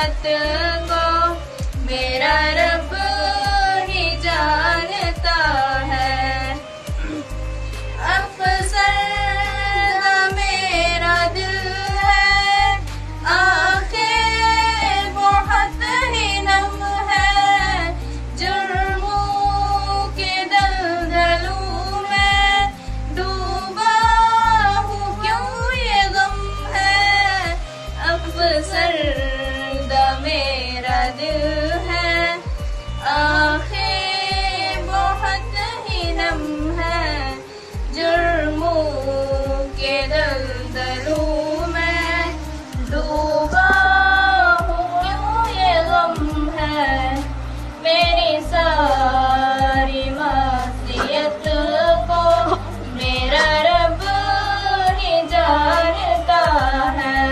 कैफियत को मेरा रब ही जानता है। अफसरदा मेरा दिल है, आंखें बहुत ही नम है, जुर्मों के दलदलों में डूबा हूँ, क्यों ये गम है। अफसरदा मेरा दिल है, आंखें बहुत ही नम है, जुर्मों के दलदलों में डूबा हूँ, क्यों ये गम है। मेरी सारी मासियत को मेरा रब ही जानता है।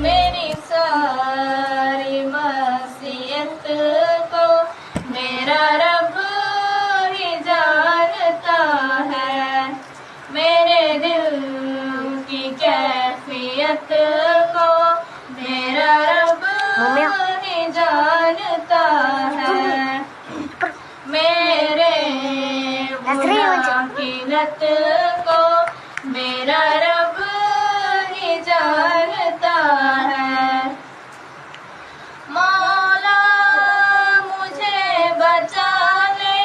मेरी सारी मासियत को मेरा रब ही जानता है। मेरे दिल की कैफियत को मेरा रब ही जानता है। मेरे गुनाह की लत को मेरा रब ही जानता है। मौला मुझे बचा ले,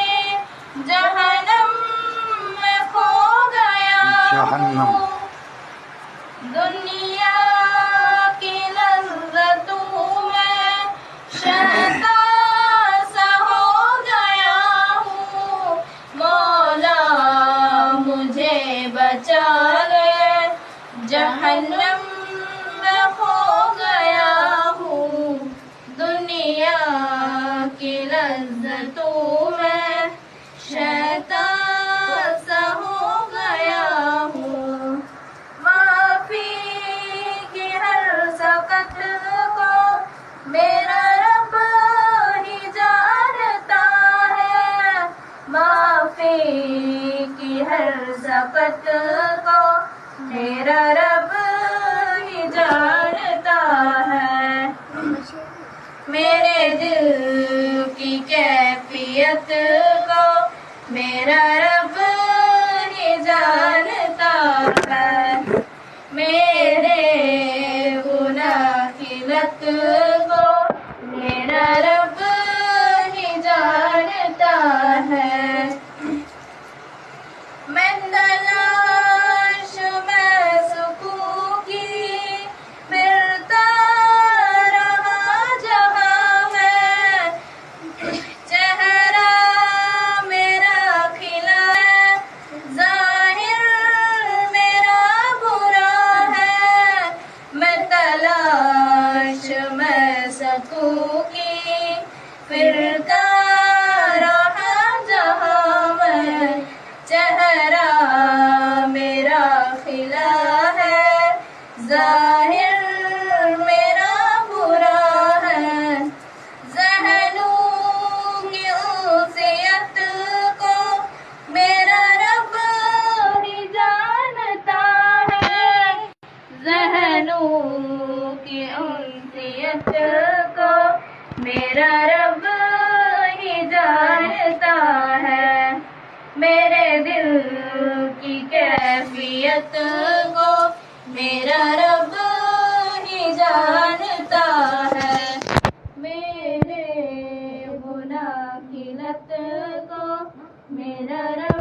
जहन्नम में खो गया हूँ। दुनिया की लज़्ज़तों में शैतान सा हो गया हूँ। मौला मुझे बचा ले, जहन्नम में खो गया हूँ। दुनिया की लज़्ज़तों में शैतान सा हो गया हूँ। माफ़ी की हर सकत को मेरा रब ही जानता है। माफ़ी की हर सकत को मेरा रब ही जानता है। मेरे दिल की कैफियत को मेरा रब ही जानता है। मेरे गुनाह की लत को मेरा रब ही जानता है। मैं तलाश में सुकून की फिरता रहा जहाँ मैं, चेहरा मेरा खिला है, ज़ाहिर मेरा बुरा है। मैं तलाश में सुकून की फिरता रहा जहाँ मैं, चेहरा मेरा खिला है, ज़ाहिर मेरा बुरा है। ज़हनों की उनसियत को मेरा रब ही जानता है। ज़हनों की उनसियत को मेरा रब ही जानता है। मेरे दिल की कैफियत को मेरा रब ही जानता है। मेरे गुनाह की लत को मेरा रब